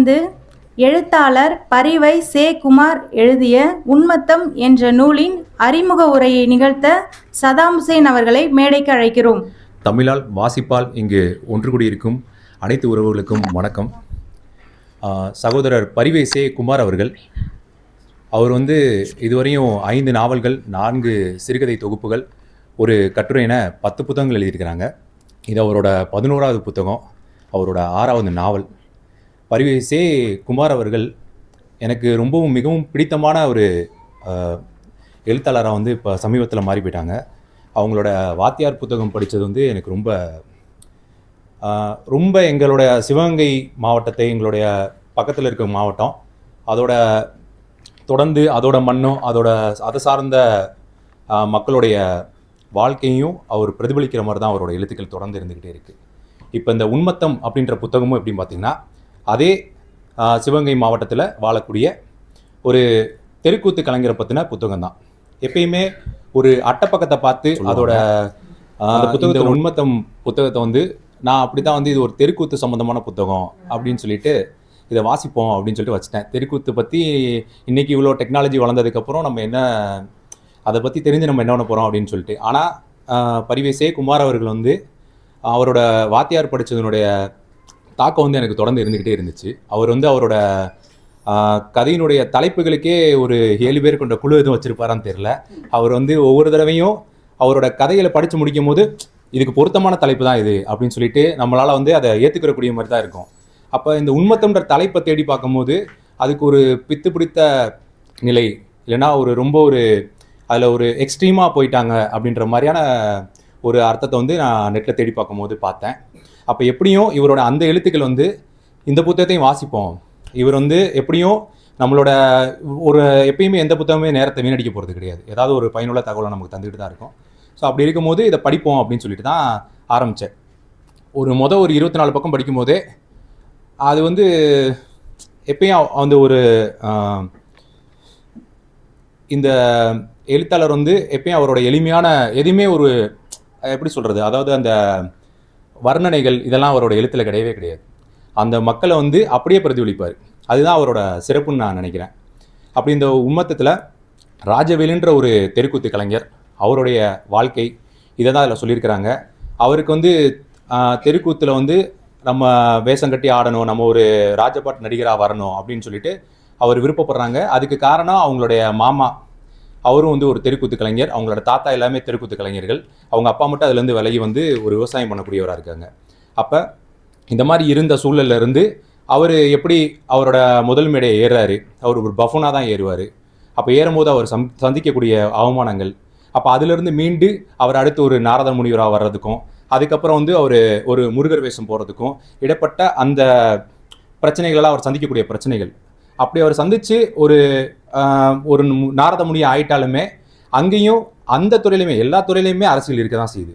இணைந்து எழுத்தாளர் பரிவை சே. குமார் எழுதிய உன்மத்தம் என்ற நூலின் அறிமுக உரையை நிகழ்த்த சதாம் ஹுசேன் அவர்களை மேடைக்கு அழைக்கிறோம். தமிழால் வாசிப்பால் இங்கு ஒன்று கூடியிருக்கும் அனைத்து உறவுகளுக்கும் வணக்கம். சகோதரர் பரிவை சே. குமார் அவர்கள் இதுவரையும் 5 நாவல்கள், 4 சிறுகதை தொகுப்புகள், ஒரு கட்டுரை என 10 புத்தகங்கள் எழுதியிருக்கிறாங்க. இது அவரோட 11வது புத்தகம், அவரோட 6வது நாவல். பரிவை சே. குமார் அவர்கள் எனக்கு மிகவும் பிடித்தமான ஒரு எழுத்தாளராக இப்போ சமீபத்தில் மாறி போயிட்டாங்க. அவங்களோட வாத்தியார் புத்தகம் படித்தது எனக்கு ரொம்ப எங்களோட சிவகங்கை மாவட்டத்தை, எங்களுடைய பக்கத்தில் இருக்க மாவட்டம், அதோட தொடர்ந்து அதோட மண்ணும் அதை சார்ந்த மக்களுடைய வாழ்க்கையும் அவர் பிரதிபலிக்கிற மாதிரி தான் அவரோட எழுத்துக்கள் தொடர்ந்து இருந்துக்கிட்டே இருக்குது. இப்போ இந்த உன்மத்தம் அப்படின்ற புத்தகமும் எப்படின்னு பார்த்தீங்கன்னா, அதே சிவகங்கை மாவட்டத்தில் வாழக்கூடிய ஒரு தெருக்கூத்து கலைஞரை பற்றின புத்தகம் தான். எப்பயுமே ஒரு அட்டைப்பக்கத்தை பார்த்து அதோட புத்தகத்தில் உன்மத்தம் புத்தகத்தை நான் அப்படி தான் இது ஒரு தெருக்கூத்து சம்மந்தமான புத்தகம் அப்படின்னு சொல்லிட்டு இதை வாசிப்போம் அப்படின்னு சொல்லிட்டு வச்சுட்டேன். தெருக்கூத்து பற்றி இன்றைக்கி இவ்வளோ டெக்னாலஜி வளர்ந்ததுக்கப்புறம் நம்ம அதை பற்றி தெரிஞ்சு நம்ம என்ன பண்ண போகிறோம் அப்படின்னு சொல்லிட்டு. ஆனால் பரிவை சே. குமார் அவர்கள் அவரோட வாத்தியார் படித்ததனுடைய தாக்கம் எனக்கு தொடர்ந்து இருந்துக்கிட்டே இருந்துச்சு. அவர் அவரோட கதையினுடைய தலைப்புகளுக்கே ஒரு 7 பேர் கொண்ட குழு எதுவும் வச்சுருப்பாரான்னு தெரில. அவர் ஒவ்வொரு தடவையும் அவரோட கதைகளை படித்து முடிக்கும் போது இதுக்கு பொருத்தமான தலைப்பு தான் இது அப்படின்னு சொல்லிட்டு நம்மளால் அதை ஏற்றுக்கிறக்கூடிய மாதிரி தான் இருக்கும். அப்போ இந்த உன்மத்தம்ன்ற தலைப்பை தேடி பார்க்கும்போது அதுக்கு ஒரு பித்து பிடித்த நிலை, இல்லைன்னா ரொம்ப அதில் ஒரு எக்ஸ்ட்ரீமாக போயிட்டாங்க அப்படின்ற மாதிரியான ஒரு அர்த்தத்தை நான் நெட்டில் தேடி பார்க்கும்போது பார்த்தேன். அப்போ எப்படியும் இவரோட அந்த எழுத்துக்கள் இந்த புத்தகத்தையும் வாசிப்போம். இவர் எப்படியும் நம்மளோட எப்பயுமே எந்த புத்தகமே நேரத்தை வீணடிக்க போகிறது கிடையாது. ஏதாவது ஒரு பயனுள்ள தகவலை நமக்கு தந்துக்கிட்டு தான் இருக்கும். ஸோ அப்படி இருக்கும்போது இதை படிப்போம் அப்படின்னு சொல்லிட்டு தான் ஆரம்பித்தேன். ஒரு 24 பக்கம் படிக்கும்போதே அது எப்பயும் ஒரு இந்த எழுத்தாளர் எப்பயும் அவரோட எளிமையான எதுவுமே எப்படி சொல்கிறது, அதாவது அந்த வர்ணனைகள் இதெல்லாம் அவரோட எழுத்தில் கிடையவே கிடையாது. அந்த மக்களை அப்படியே பிரதிபலிப்பார். அதுதான் அவரோட சிறப்புன்னு நான் நினைக்கிறேன். அப்படி இந்த உன்மத்தத்தில் ராஜவேலுன்ற ஒரு தெருக்கூத்து கலைஞர், அவருடைய வாழ்க்கை இதை தான் அதில் சொல்லியிருக்கிறாங்க. அவருக்கு தெருக்கூத்தில் நம்ம வேஷம் கட்டி ஆடணும், நம்ம ஒரு ராஜபாட் நடிகராக வரணும் அப்படின்னு சொல்லிட்டு அவர் விருப்பப்படுறாங்க. அதுக்கு காரணம் அவங்களுடைய மாமா, அவரும் ஒரு தெருக்கூத்து கலைஞர். அவங்களோட தாத்தா எல்லாமே தெருக்கூத்து கலைஞர்கள். அவங்க அப்பா மட்டும் அதுலேருந்து விலகி ஒரு விவசாயம் பண்ணக்கூடியவராக இருக்காங்க. அப்போ இந்த மாதிரி இருந்த சூழல்லேருந்து அவர் எப்படி அவரோட முதல் மேடையை ஏறுறாரு, அவர் ஒரு பஃபூனாக தான் ஏறுவார். அப்போ ஏறும்போது அவர் சந்திக்கக்கூடிய அவமானங்கள், அப்போ அதிலிருந்து மீண்டு அவர் அடுத்து ஒரு நாரத முனிவராக வர்றதுக்கும், அதுக்கப்புறம் அவர் ஒரு முருகர் வேஷம் போகிறதுக்கும் இடைப்பட்ட அந்த பிரச்சனைகளெல்லாம் அவர் சந்திக்கக்கூடிய பிரச்சனைகள், அப்படி அவர் சந்தித்து ஒரு நாரத முனி ஆயிட்டாலுமே அங்கேயும் அந்த துறையிலுமே எல்லா துறையிலையுமே அரசியல் இருக்க தான் செய்யுது.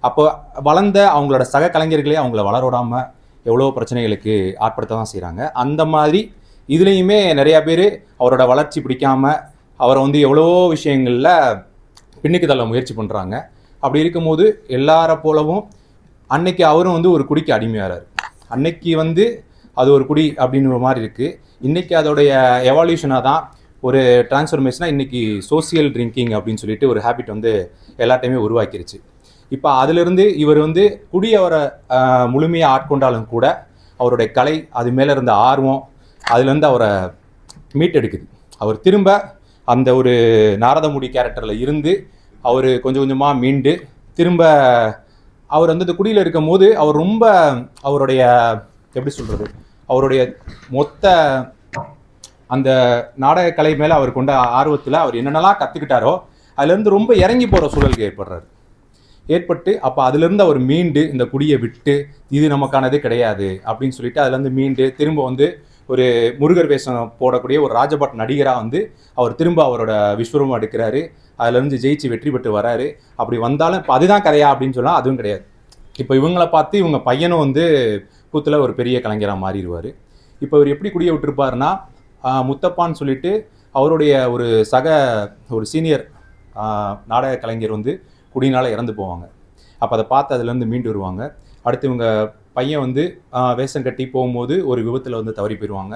அப்போ வளர்ந்த அவங்களோட சக கலைஞர்களே அவங்கள வளரோடாமல் எவ்வளோ பிரச்சனைகளுக்கு ஆட்படுத்த தான் செய்கிறாங்க. அந்த மாதிரி இதுலேயுமே நிறையா பேர் அவரோட வளர்ச்சி பிடிக்காமல் அவரை எவ்வளவோ விஷயங்களில் பின்னுக்கு தள்ள முயற்சி பண்ணுறாங்க. அப்படி இருக்கும்போது எல்லாரை போலவும் அன்னைக்கு அவரும் ஒரு குடிக்கு அடிமையாகிறார். அன்னைக்கு அது ஒரு குடி அப்படின்ற மாதிரி இருக்குது. இன்றைக்கி அதோடைய எவால்யூஷனாக தான் ஒரு டிரான்ஸ்ஃபர்மேஷனாக இன்றைக்கி சோசியல் ட்ரிங்கிங் அப்படின்னு சொல்லிட்டு ஒரு ஹேபிட் எல்லாத்தையுமே உருவாக்கிருச்சு. இப்போ அதிலிருந்து இவர் குடி அவரை முழுமையாக ஆட்கொண்டாலும் கூட அவருடைய கலை, அது மேலே இருந்த ஆர்வம் அதுலேருந்து அவரை மீட்டெடுக்குது. அவர் திரும்ப அந்த ஒரு நாரதமுடி கேரக்டரில் இருந்து அவர் கொஞ்சம் கொஞ்சமாக மீண்டு திரும்ப அவர் இந்த குடியில் இருக்கும் போது அவர் ரொம்ப அவருடைய எப்படி சொல்கிறது, அவருடைய மொத்த அந்த நாடக கலை மேலே அவர் கொண்ட ஆர்வத்தில் அவர் என்னென்னலாம் கற்றுக்கிட்டாரோ அதுலேருந்து ரொம்ப இறங்கி போகிற சூழலுக்கு ஏற்பட்டு அப்போ அதுலேருந்து அவர் மீண்டு இந்த குடியை விட்டு இது நமக்கானதே கிடையாது அப்படின்னு சொல்லிட்டு அதுலேருந்து மீண்டு திரும்ப ஒரு முருகர் வேஷம் போடக்கூடிய ஒரு ராஜபாட் நடிகராக அவர் திரும்ப அவரோட விஸ்வரூபம் எடுக்கிறாரு. அதுலேருந்து ஜெயிச்சு வெற்றி பெற்று வராரு. அப்படி வந்தாலும் இப்போ அதுதான் கதையா அப்படின்னு சொன்னால் அதுவும் கிடையாது. இப்போ இவங்களை பார்த்து இவங்க பையனும் கூத்தில் ஒரு பெரிய கலைஞராக மாறிடுவார். இப்போ இவர் எப்படி குடியை விட்டுருப்பாருன்னா, முத்தப்பான்னு சொல்லிட்டு அவருடைய ஒரு சீனியர் நாடக கலைஞர் குடியினால் இறந்து போவாங்க. அப்போ அதை பார்த்து அதுலேருந்து மீண்டு வருவாங்க. அடுத்து இவங்க பையன் வந்து வேஷம் கட்டி போகும்போது ஒரு விபத்தில் வந்து தவறி போயிடுவாங்க.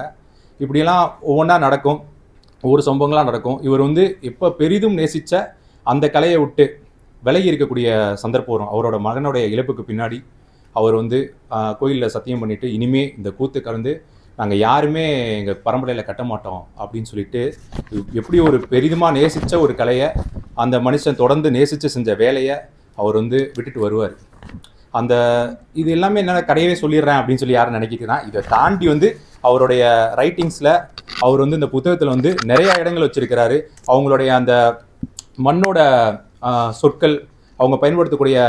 இப்படியெல்லாம் ஒவ்வொன்றா நடக்கும், ஒவ்வொரு சம்பவங்களாக நடக்கும். இவர் வந்து இப்போ பெரிதும் நேசித்த அந்த கலையை விட்டு விலகி இருக்கக்கூடிய சந்தர்ப்பம் வரும். அவரோட மகனுடைய இழப்புக்கு பின்னாடி அவர் வந்து கோயிலில் சத்தியம் பண்ணிவிட்டு, இனிமே இந்த கூத்து கலந்து நாங்கள் யாருமே எங்கள் பரம்பரையில் கட்ட மாட்டோம் அப்படின்னு சொல்லிட்டு, எப்படி ஒரு பெரிதுமாக நேசித்த ஒரு கலையை அந்த மனுஷன் தொடர்ந்து நேசித்து செஞ்ச வேலையை அவர் வந்து விட்டுட்டு வருவார். அந்த இது எல்லாமே என்ன கடையவே சொல்லிடுறேன் அப்படின்னு சொல்லி யாரும் நினைக்கிறேன். இதை தாண்டி வந்து அவருடைய ரைட்டிங்ஸில் அவர் வந்து இந்த புத்தகத்தில் வந்து நிறையா இடங்கள் வச்சிருக்கிறாரு. அவங்களுடைய அந்த மண்ணோட சொற்கள், அவங்க பயன்படுத்தக்கூடிய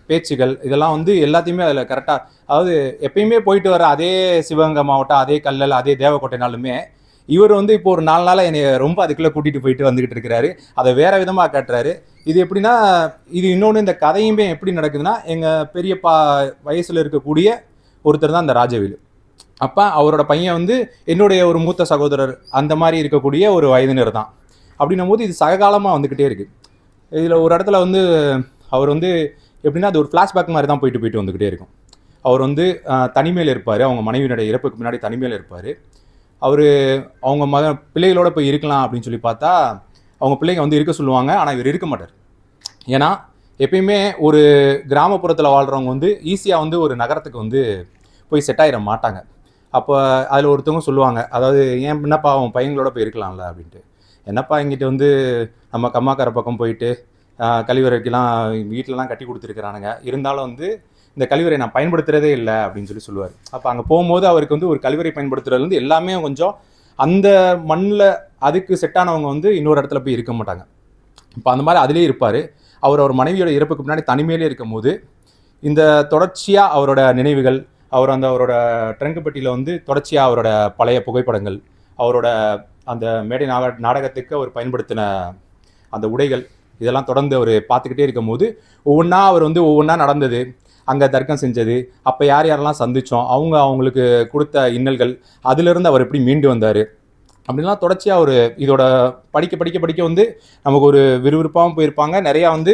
பேச்சுகள், இதெல்லாம் வந்து எல்லாத்தையுமே அதில் கரெக்டாக, அதாவது எப்பயுமே போயிட்டு வர அதே சிவகங்கை மாவட்டம், அதே கல்லல், அதே தேவக்கோட்டைனாலுமே இவர் வந்து இப்போ ஒரு 4 நாளாக என்னை ரொம்ப அதுக்குள்ளே கூட்டிகிட்டு போயிட்டு வந்துக்கிட்டு இருக்கிறாரு. அதை வேறு விதமாக காட்டுறாரு. இது எப்படின்னா, இது இன்னொன்று இந்த கதையுமே எப்படி நடக்குதுன்னா, எங்கள் பெரியப்பா வயசில் இருக்கக்கூடிய ஒருத்தர் தான் இந்த ராஜவேலு. அப்போ அவரோட பையன் வந்து என்னுடைய ஒரு மூத்த சகோதரர், அந்த மாதிரி இருக்கக்கூடிய ஒரு வயதினர் தான். அப்படின்னும் போது இது சககாலமாக வந்துக்கிட்டே இருக்குது. இதில் ஒரு இடத்துல வந்து அவர் வந்து எப்படின்னா, அது ஒரு ஃப்ளாஷ்பேக் மாதிரி தான் போயிட்டு வந்துக்கிட்டே இருக்கும். அவர் வந்து தனிமையில் இருப்பார். அவங்க மனைவியினுடைய இறப்புக்கு முன்னாடி தனிமையில் இருப்பார். அவர் அவங்க பிள்ளைகளோட போய் இருக்கலாம் அப்படின்னு சொல்லி பார்த்தா, அவங்க பிள்ளைங்க வந்து இருக்க சொல்லுவாங்க. ஆனால் இவர் இருக்க மாட்டார். ஏன்னா எப்பயுமே ஒரு கிராமப்புறத்தில் வாழ்கிறவங்க வந்து ஈஸியாக வந்து ஒரு நகரத்துக்கு வந்து போய் செட் ஆகிட மாட்டாங்க. அப்போ அதில் ஒருத்தவங்க சொல்லுவாங்க, அதாவது ஏன் என்னப்பா அவன் பையங்களோட போய் இருக்கலாம்ல அப்படின்ட்டு. என்னப்பா இங்கிட்ட வந்து நம்ம கம்மாக்கார பக்கம் போயிட்டு கழிவறைக்கெல்லாம் வீட்டிலலாம் கட்டி கொடுத்துருக்குறானுங்க, இருந்தாலும் வந்து இந்த கழிவறை நான் பயன்படுத்துகிறதே இல்லை அப்படின்னு சொல்லி சொல்லுவார். அப்போ அங்கே போகும்போது அவருக்கு வந்து ஒரு கழிவறை பயன்படுத்துறது வந்து எல்லாமே கொஞ்சம் அந்த மண்ணில் அதுக்கு செட்டானவங்க வந்து இன்னொரு இடத்துல போய் இருக்க மாட்டாங்க. இப்போ அந்த மாதிரி அதிலே இருப்பார். அவர் மனைவியோட இறப்புக்கு முன்னாடி தனிமையிலே இருக்கும் போது இந்த தொடர்ச்சியாக அவரோட நினைவுகள், அவரோட ட்ரங்கு பெட்டியில் வந்து தொடர்ச்சியாக அவரோட பழைய புகைப்படங்கள், அவரோட அந்த மேடை நாடகத்துக்கு அவர் பயன்படுத்தின அந்த உடைகள், இதெல்லாம் தொடர்ந்து அவர் பார்த்துக்கிட்டே இருக்கும் போது ஒவ்வொன்றா நடந்தது, அங்கே தர்க்கம் செஞ்சது, அப்போ யாரெல்லாம் சந்தித்தோம், அவங்களுக்கு கொடுத்த இன்னல்கள், அதிலிருந்து அவர் எப்படி மீண்டு வந்தார் அப்படின்லாம் தொடர்ச்சியாக அவர் இதோட படிக்க வந்து நமக்கு ஒரு விறுவிறுப்பாகவும் போயிருப்பாங்க. நிறையா வந்து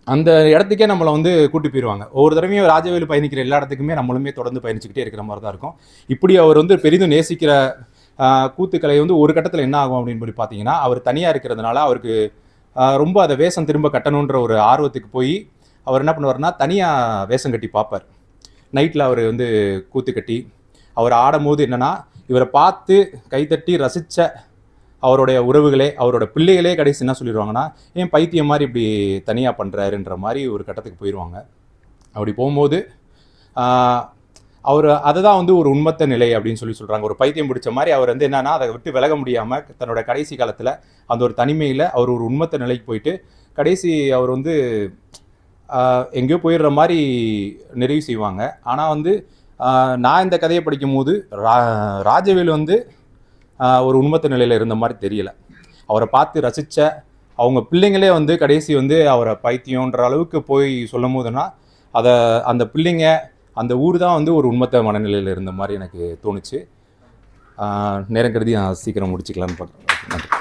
அந்த இடத்துக்கே நம்மளை வந்து கூட்டி போயிடுவாங்க. ஒவ்வொரு தடவையும் ராஜவேலு பயணிக்கிற எல்லா இடத்துக்குமே நம்மளுமே தொடர்ந்து பயணிச்சுக்கிட்டே இருக்கிற மாதிரி தான் இருக்கும். இப்படி அவர் வந்து பெரிதும் நேசிக்கிற கூத்துக்கலை வந்து ஒரு கட்டத்தில் என்ன ஆகும் அப்படின்னு சொல்லி பார்த்தீங்கன்னா, அவர் தனியாக இருக்கிறதுனால அவருக்கு ரொம்ப அதை வேஷம் திரும்ப கட்டணுன்ற ஒரு ஆர்வத்துக்கு போய் அவர் என்ன பண்ணுவார்னா, தனியாக வேஷம் கட்டி பார்ப்பார். நைட்டில் அவர் வந்து கூத்து கட்டி அவர் ஆடும்போது என்னென்னா, இவரை பார்த்து கைத்தட்டி ரசித்த அவருடைய உறவுகளே, அவரோட பிள்ளைகளே கடைசி என்ன சொல்லிடுவாங்கன்னா, ஏன் பைத்தியம் மாதிரி இப்படி தனியாக பண்ணுறாருன்ற மாதிரி ஒரு கட்டத்துக்கு போயிடுவாங்க. அப்படி போகும்போது அவர் அதை தான் வந்து ஒரு உண்மத்த நிலை அப்படின்னு சொல்கிறாங்க. ஒரு பைத்தியம் பிடிச்ச மாதிரி அவர் வந்து என்னன்னா, அதை விட்டு விலக முடியாமல் தன்னோட கடைசி காலத்தில் அந்த ஒரு தனிமையில் அவர் ஒரு உண்மத்த நிலைக்கு போயிட்டு கடைசி அவர் வந்து எங்கேயோ போயிடுற மாதிரி நிறைவு செய்வாங்க. ஆனால் வந்து நான் இந்த கதையை படிக்கும் போது ராஜவேலு வந்து ஒரு உண்மத்த நிலையில் இருந்த மாதிரி தெரியலை. அவரை பார்த்து ரசித்த அவங்க பிள்ளைங்களே வந்து கடைசி வந்து அவரை பைத்தியன்ற அளவுக்கு போய் சொல்லும் போதுன்னா, அந்த பிள்ளைங்க, அந்த ஊர் தான் வந்து ஒரு உண்மத்த மனநிலையில் இருந்த மாதிரி எனக்கு தோணுச்சு. நேரம் கருதி நான் சீக்கிரம் முடிச்சுக்கலான்னு பார்க்குறேன்.